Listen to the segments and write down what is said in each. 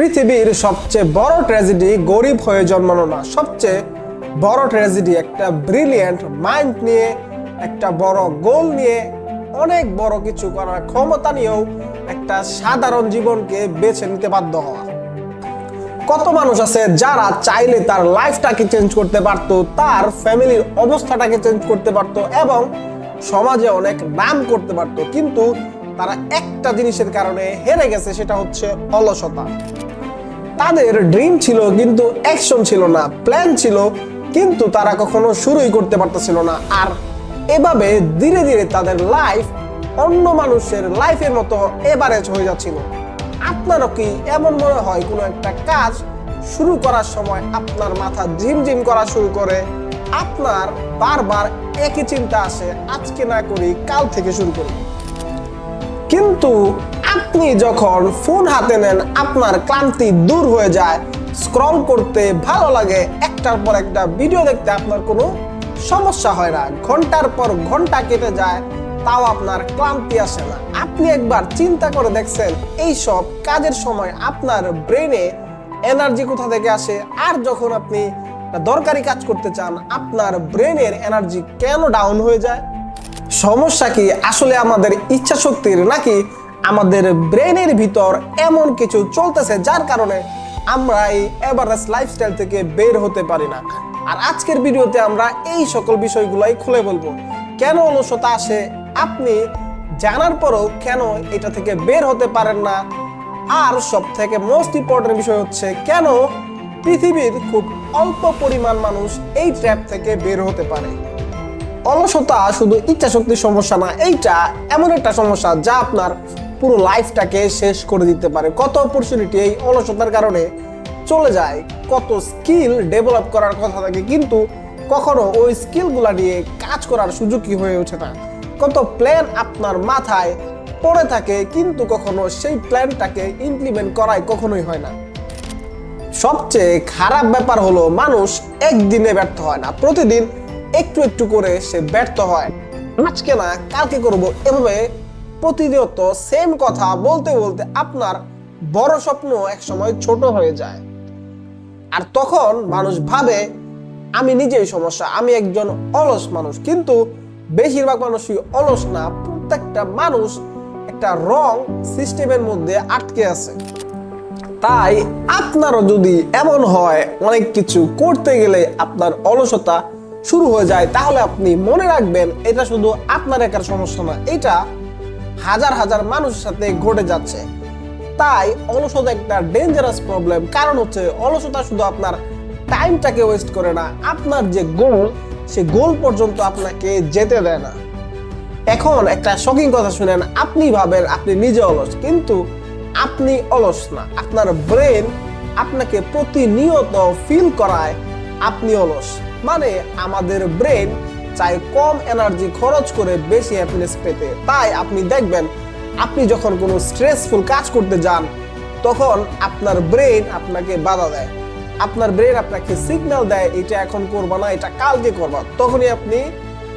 পৃথিবীর সবচেয়ে বড় ট্র্যাজেডি গরিব হয়ে জন্মানো না, সবচেয়ে বড় ট্র্যাজেডি একটা ব্রিলিয়েন্ট মাইন্ড নিয়ে, একটা বড় গোল নিয়ে, অনেক বড় কিছু করার ক্ষমতা নিয়েও একটা সাধারণ জীবনকে বেছে নিতে বাধ্য হওয়া। কত মানুষ আছে যারা চাইলে তার লাইফটাকে চেঞ্জ করতে পারতো, তার ফ্যামিলির অবস্থাটাকে চেঞ্জ করতে পারতো এবং সমাজে অনেক নাম করতে পারতো, কিন্তু তারা একটা জিনিসের কারণে হেরে গেছে, সেটা হচ্ছে অলসতা। তাদের ড্রিম ছিল কিন্তু অ্যাকশন ছিল না, প্ল্যান ছিল কিন্তু তারা কখনো শুরুই করতে পারতেছিল না। আর এভাবে ধীরে ধীরে তাদের লাইফ অন্য মানুষের লাইফের মতো এভারেজ হয়ে যাচ্ছিল। আপনারও কি এমন মনে হয় কোনো একটা কাজ শুরু করার সময় আপনার মাথা ঝিমঝিম করা শুরু করে, আপনার বারবার একই চিন্তা আসে, আজকে না করি কাল থেকে শুরু করি? কিন্তু আপনি যখন ফোন হাতে নেন, আপনার ক্লান্তি দূর হয়ে যায়, স্ক্রল করতে ভালো লাগে, একটার পর একটা ভিডিও দেখতে আপনার কোনো সমস্যা হয় না, ঘন্টার পর ঘন্টা কেটে যায়, তাও আপনার ক্লান্তি আসে না। আপনি একবার চিন্তা করে দেখছেন এই সব কাজের সময় আপনার ব্রেনে এনার্জি কোথা থেকে আসে? আর যখন আপনি দরকারি কাজ করতে চান, আপনার ব্রেনের এনার্জি কেন ডাউন হয়ে যায়? সমস্যা কি আসলে আমাদের ইচ্ছা শক্তির, নাকি আমাদের ব্রেনের ভিতর এমন কিছু চলতেছে যার কারণে আমরা এই এভারেজ লাইফস্টাইল থেকে বের হতে পারি না? আর আজকের ভিডিওতে আমরা এই সকল বিষয়গুলাই খুলে বলবো। কেন অলসতা আসে, আপনি জানার পরও কেন এটা থেকে বের হতে পারেন না, আর সব থেকে মোস্ট ইম্পর্টেন্ট বিষয় হচ্ছে কেন পৃথিবীর খুব অল্প পরিমাণ মানুষ এই ট্র্যাপ থেকে বের হতে পারে। অলসতা শুধু ইচ্ছা শক্তির সমস্যা না, এইটা এমন একটা সমস্যা যা আপনার পুরো লাইফটাকে শেষ করে দিতে পারে। কত অপরচুনিটি এই অলসতার কারণে চলে যায়, কত স্কিল ডেভেলপ করার কথা থাকে কিন্তু কখনো ওই স্কিলগুলা নিয়ে কাজ করার সুযোগই হয়ে ওঠে না। কত প্ল্যান আপনার মাথায় পড়ে থাকে কিন্তু কখনো সেই প্ল্যানটাকে ইমপ্লিমেন্ট করাই কখনোই হয় না। সবচেয়ে খারাপ ব্যাপার হলো মানুষ একদিনে ব্যর্থ হয় না, প্রতিদিন একটু একটু করে সে ব্যর্থ হয়। আজকে না কালকে করব, এভাবে প্রতিনিয়ত সেম কথা বলতে বলতে আপনার বড় স্বপ্ন একসময় ছোট হয়ে যায়। আর তখন মানুষ ভাবে আমি নিজেই সমস্যা, আমি একজন অলস মানুষ। কিন্তু বেশিরভাগ মানুষই অলস না, প্রত্যেকটা মানুষ একটা রং সিস্টেমের মধ্যে আটকে আছে। তাই আপনারও যদি এমন হয় অনেক কিছু করতে গেলে আপনার অলসতা শুরু হয়ে যায়, তাহলে আপনি মনে রাখবেন এটা শুধু আপনার একার সমস্যা না, এটা হাজার হাজার মানুষের সাথে ঘটে যাচ্ছে। তাই অলসতা একটা ডেঞ্জারাস প্রবলেম, কারণ হচ্ছে অলসতা শুধু আপনার টাইমটাকে ওয়েস্ট করে না, আপনার যে গোল সে গোল পর্যন্ত আপনাকে যেতে দেয় না। এখন একটা শকিং কথা শুনেন, আপনি ভাবেন আপনি নিজে অলস, কিন্তু আপনি অলস না, আপনার ব্রেন আপনাকে প্রতিনিয়ত ফিল করায় আপনি অলস। মানে আমাদের ব্রেন চাই কম এনার্জি খরচ করে বেশি হ্যাপিনেস পেতে। তাই আপনি দেখবেন আপনি যখন কোনো স্ট্রেসফুল কাজ করতে যান, তখন আপনার ব্রেন আপনাকে বাধা দেয়, আপনার ব্রেন আপনাকে সিগন্যাল দেয় এটা এখন করবা না, এটা কালকে করবা। তখনই আপনি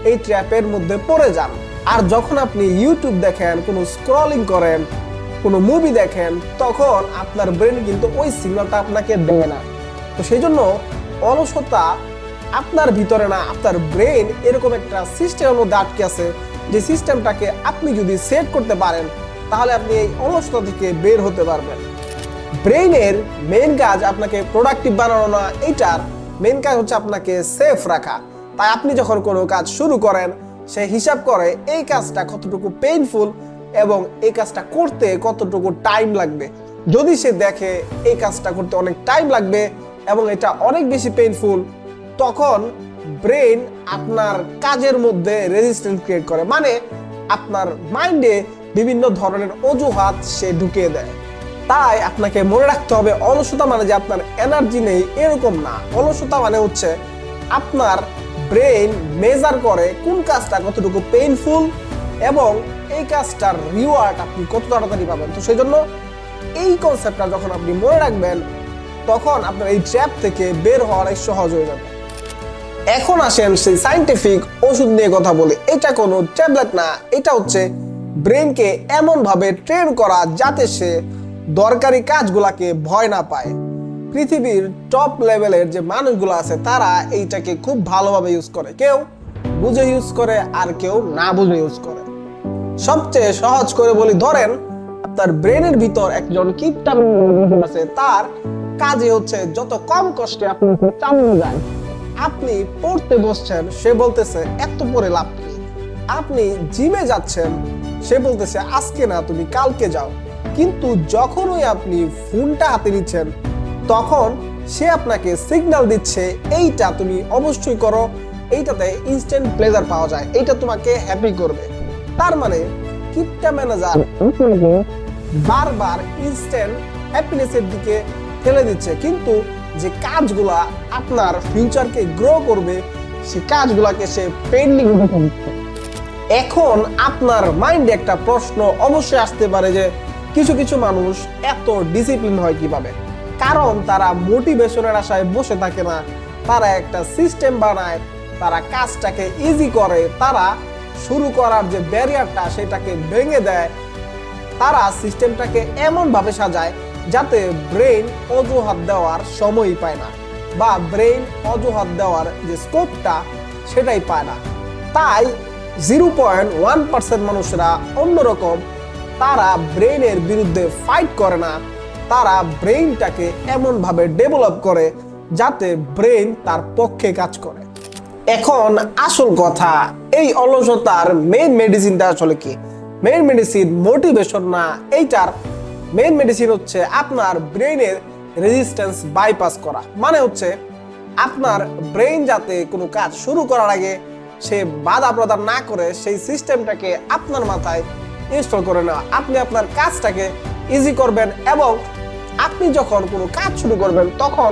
এই ট্র্যাপের মধ্যে পড়ে যান। আর যখন আপনি ইউটিউব দেখেন, কোনো স্ক্রলিং করেন, কোনো মুভি দেখেন, তখন আপনার ব্রেন কিন্তু ওই সিগন্যালটা আপনাকে দেয় না। তো সেই জন্য অলসতা আপনার ভিতরে না, আপনার ব্রেন এরকম একটা সিস্টেমের মধ্যে আটকে আছে, যে সিস্টেমটাকে আপনি যদি সেট করতে পারেন তাহলে আপনি এই অলসতা থেকে বের হতে পারবেন। ব্রেইনের মেইন কাজ আপনাকে প্রোডাক্টিভ বানানো না, এইটার মেইন কাজ হচ্ছে আপনাকে সেফ রাখা। তাই আপনি যখন কোনো কাজ শুরু করেন, সে হিসাব করে এই কাজটা কতটুকু পেইনফুল এবং এই কাজটা করতে কতটুকু টাইম লাগবে। যদি সে দেখে এই কাজটা করতে অনেক টাইম লাগবে এবং এটা অনেক বেশি পেইনফুল, তখন ব্রেন আপনার কাজের মধ্যে রেজিস্ট্যান্স ক্রিয়েট করে, মানে আপনার মাইন্ডে বিভিন্ন ধরনের অজুহাত সে ঢুকিয়ে দেয়। তাই আপনাকে মনে রাখতে হবে অলসতা মানে যে আপনার এনার্জি নেই এরকম না। অলসতা মানে হচ্ছে আপনার ব্রেন মেজার করে কোন কাজটা কতটুকু পেইনফুল এবং এই কাজটার রিওয়ার্ড আপনি কত তাড়াতাড়ি পাবেন। তো সেই জন্য এই কনসেপ্টটা যখন আপনি মনে রাখবেন, তখন আপনার এই ট্র্যাপ থেকে বের হওয়াটাই সহজ হয়ে যাবে। এখন আসেন সেই সায়েন্টিফিক ওষুধ নিয়ে কথা বলে। এটা কোনো ট্যাবলেট না, এটা হচ্ছে ব্রেনকে এমন ভাবে ট্রেন করা যাতে সে দরকারি কাজগুলাকে ভয় না পায়। পৃথিবীর টপ লেভেলের যে মানুষগুলো আছে তারা এইটাকে খুব ভালোভাবে ইউজ করে, কেউ বুঝে ইউজ করে আর কেউ না বুঝে ইউজ করে। সবচেয়ে সহজ করে বলি, ধরেন আপনার ব্রেনের ভিতর একজন কিপটা আছে, তার কাজে হচ্ছে যত কম কষ্টে আপনি চালানো যায়। আপনি পড়তে বসছেন, সে বলতেছে এত পড়ে লাভ কি। আপনি জিমে যাচ্ছেন, সে বলতেছে আজকে না তুমি কালকে যাও। কিন্তু যখনই আপনি ফোনটা হাতে নিচ্ছেন তখন সে আপনাকে সিগন্যাল দিচ্ছে এইটা তুমি অবশ্যই করো, এইটাতে ইনস্ট্যান্ট প্লেজার পাওয়া যায়, এইটা তোমাকে হ্যাপি করবে। তার মানে কিপটা ম্যানেজার বারবার ইনস্ট্যান্ট হ্যাপিনেসের দিকে ঠেলে দিচ্ছে, কিন্তু যে কাজগুলা আপনার ফিউচারকে গ্রো করবে সে কাজগুলাকে সে পেন্ডিং রেখে দিচ্ছে। এখন আপনার মাইন্ডে একটা প্রশ্ন অবশ্যই আসতে পারে যে কিছু কিছু মানুষ এত ডিসিপ্লিন হয় কিভাবে? কারণ তারা মোটিভেশনের আশায় বসে থাকে না, তারা একটা সিস্টেম বানায়, তারা কাজটাকে ইজি করে, তারা শুরু করার যে ব্যারিয়ারটা সেটাকে ভেঙে দেয়, তারা সিস্টেমটাকে এমন ভাবে সাজায় যাতে ব্রেন অজুহাত দেওয়ার সময়ই পায় না, বা ব্রেন অজুহাত দেওয়ার যে স্কোপটা সেটাই পায় না। তাই 0.1% মানুষরা অন্যরকম, তারা ব্রেনের বিরুদ্ধে ফাইট করে না, তারা ব্রেইনটাকে এমন ভাবে ডেভেলপ করে যাতে ব্রেন তার পক্ষে কাজ করে। এখন আসল কথা, এই অলসতার মেইন মেডিসিনটা আসলে কি? মেইন মেডিসিন মোটিভেশন না, এইটার মেইন মেডিসিন হচ্ছে আপনার ব্রেইনের রেজিস্ট্যান্স বাইপাস করা। মানে হচ্ছে আপনার ব্রেইন যাতে কোনো কাজ শুরু করার আগে সে বাধা প্রদান না করে সেই সিস্টেমটাকে আপনার মাথায় ইনস্টল করে নেওয়া। আপনি আপনার কাজটাকে ইজি করবেন এবং আপনি যখন কোনো কাজ শুরু করবেন তখন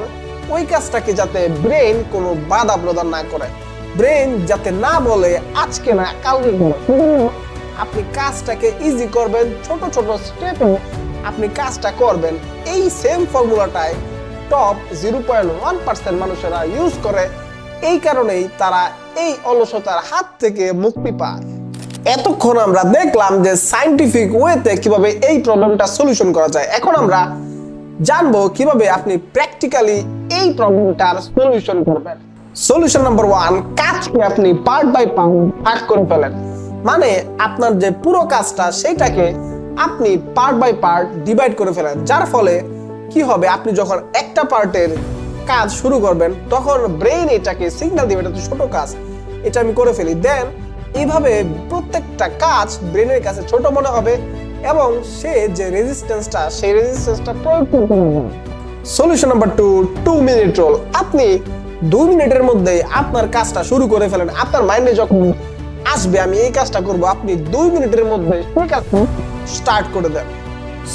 ওই কাজটাকে যাতে ব্রেন কোনো বাধা প্রদান না করে, ব্রেন যাতে না বলে আজকে না কালকে করো, আপনি কাজটাকে ইজি করবেন, ছোট ছোট স্টেপে আপনি কাজটা করবেন। এই সেম ফর্মুলাটাই টপ 0.1% মানুষেরা ইউজ করে। এই কারণেই তারা এই অলসতার হাত থেকে মুক্তি পায়। এতক্ষণ আমরা দেখলাম যে সায়েন্টিফিক ওয়েতে কিভাবে এই প্রবলেমটা সলিউশন করা যায়। এখন আমরা জানবো কিভাবে আপনি প্র্যাকটিক্যালি এই প্রবলেমটার সলিউশন করবেন। সলিউশন নাম্বার 1, কাজকে আপনি পার্ট বাই পার্ট ভাগ করে ফেলেন। মানে আপনার যে পুরো কাজটা সেটাকে আপনি পার্ট বাই পার্ট ডিভাইড করে ফেলেন। যার ফলে কি হবে, আপনি যখন একটা পার্টের কাজ শুরু করবেন তখন ব্রেইন এটাকে সিগন্যাল দিবে এটা তো ছোট কাজ, এটা আমি করে ফেলি। দেন এইভাবে প্রত্যেকটা কাজ ব্রেনের কাছে ছোট মনে হবে এবং সে যে রেজিস্ট্যান্সটা সেই রেজিস্ট্যান্সটা প্রয়োগ করতে হবে। Solution number 2 minute rule. আপনি 2 মিনিটের মধ্যে আপনার কাজটা শুরু করে ফেলেন। আপনার মাইন্ডে যখন আসবে আমি এই কাজটা করব, আপনি 2 মিনিটের মধ্যে সেই কাজটা স্টার্ট করে দেন।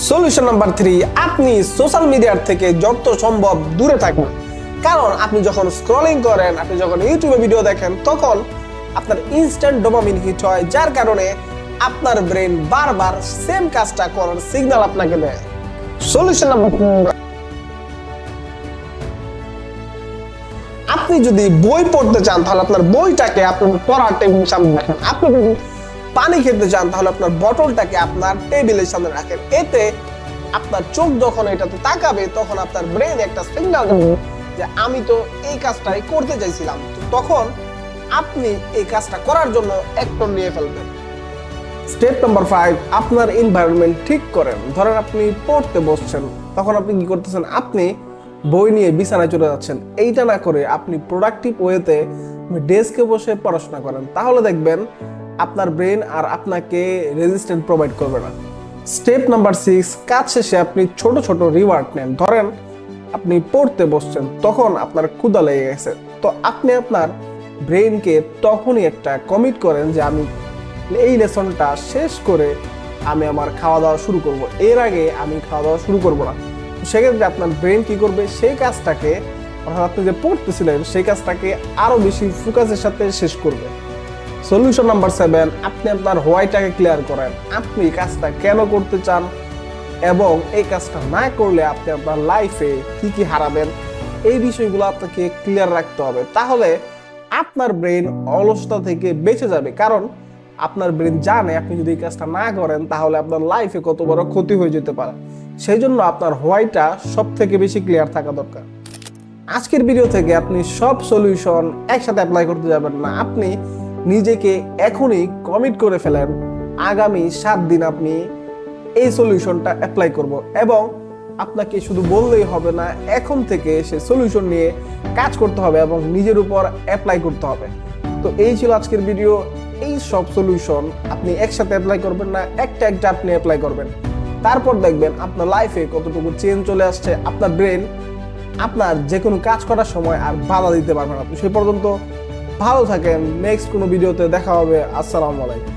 সলিউশন নাম্বার 3, আপনি সোশ্যাল মিডিয়ার থেকে যত সম্ভব দূরে থাকুন। কারণ আপনি যখন স্ক্রলিং করেন, আপনি যখন ইউটিউবে ভিডিও দেখেন তখন আপনার ইনস্ট্যান্ট ডোপামিন হিট হয়, যার কারণে আপনার ব্রেন বারবার সেম কাজটা করার সিগন্যাল আপনাকে দেয়। সলিউশন নাম্বার 4, আপনি যদি বই পড়তে চান তাহলে আপনার বইটাকে আপনার পড়ার টেবিলের সামনে রাখেন। আপনি যদি পানি খেতে চান তাহলে আপনার বটলটাকে আপনার টেবিলের সামনে রাখেন। এতে আপনার চোখ যখন এটাতে তাকাবে তখন আপনার ব্রেন একটা সিগন্যাল দেবে যে আমি তো এই কাজটাই করতে চাইছিলাম। তখন আপনি এই কাজটা করার জন্য অ্যাকশন নিয়ে ফেলবেন। স্টেপ নাম্বার 5, আপনার এনভায়রনমেন্ট ঠিক করেন। ধরেন আপনি পড়তে বসছেন, তখন আপনি কি করতেছেন, আপনি বই নিয়ে বিছানায় চলে যাচ্ছেন। এইটা না করে আপনি প্রোডাক্টিভ ওয়েতে ডেস্কে বসে পড়াশোনা করেন, তাহলে দেখবেন আপনার ব্রেন আর আপনাকে রেজিস্ট্যান্স প্রোভাইড করবে না। স্টেপ নাম্বার 6, কাজ শেষে আপনি ছোট ছোট রিওয়ার্ড নেন। ধরেন আপনি পড়তে বসছেন, তখন আপনার ক্ষুধা লেগে গেছে, তো আপনি আপনার ব্রেনকে তখনই একটা কমিট করেন যে আমি এই লেসনটা শেষ করে আমি আমার খাওয়া দাওয়া শুরু করব, এর আগে আমি খাওয়া দাওয়া শুরু করব না। সেক্ষেত্রে আপনার ব্রেন কি করবে, সেই কাজটাকে অর্থাৎ আপনি যে পড়তেছিলেন সেই কাজটাকে আরো বেশি ফোকাসের সাথে শেষ করবে। সলিউশন নাম্বার 7, আপনি আপনার হোয়াইটাকে ক্লিয়ার করেন। আপনি কাজটা কেন করতে চান এবং এই কাজটা না করলে আপনি আপনার লাইফে কি কি হারাবেন, এই বিষয়গুলো আপনাকে ক্লিয়ার রাখতে হবে। তাহলে আপনার ব্রেন অলসতা থেকে বেঁচে যাবে, কারণ আপনার ব্রেন জানে আপনি যদি এই কাজটা না করেন তাহলে আপনার লাইফে কত বড় ক্ষতি হয়ে যেতে পারে। সেই জন্য আপনার হোয়াইটা সব থেকে বেশি ক্লিয়ার থাকা দরকার। আজকের ভিডিও থেকে আপনি সব সলিউশন একসাথে অ্যাপ্লাই করতে যাবেন না। আপনি নিজেকে এখনই কমিট করে ফেলেন, আগামী 7 দিন আপনি এই সলিউশনটা অ্যাপ্লাই করব, এবং আপনাকে শুধু বললেই হবে না, এখন থেকে সে সলিউশন নিয়ে কাজ করতে হবে এবং নিজের উপর অ্যাপ্লাই করতে হবে। তো এই ছিল আজকের ভিডিও। এই সব সলিউশন আপনি একসাথে অ্যাপ্লাই করবেন না, একটা একটা আপনি অ্যাপ্লাই করবেন। তারপর দেখবেন আপনার লাইফে কতটুকু চেঞ্জ চলে আসছে। আপনার ব্রেন আপনার যে কোনো কাজ করার সময় আর বাধা দিতে পারবে না। আপনি সেই পর্যন্ত ভালো থাকেন। নেক্সট কোনো ভিডিওতে দেখা হবে। আসসালামু আলাইকুম।